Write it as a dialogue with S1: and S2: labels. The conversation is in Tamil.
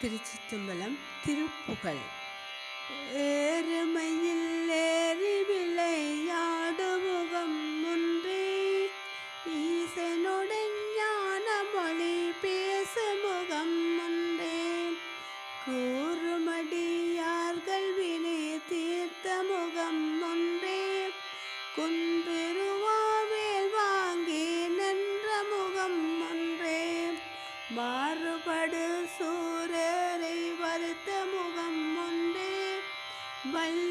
S1: திருச்சிற்றம்பலம். திருப்புகழ். ஏறுமையில் ஏறி விளையாடுமுகம் ஒன்றே, ஈசனுடன் ஞான மொழி பேசுமுகம் ஒன்றே, கூறுமடியார்கள் வினை தீர்த்த முகம் ஒன்றே, குன்றிருவாவேல் வாங்கி நின்ற முகம் ஒன்றே, மாறுபடு சூரரை வருத்த முகம் ஒன்றே, வல்ல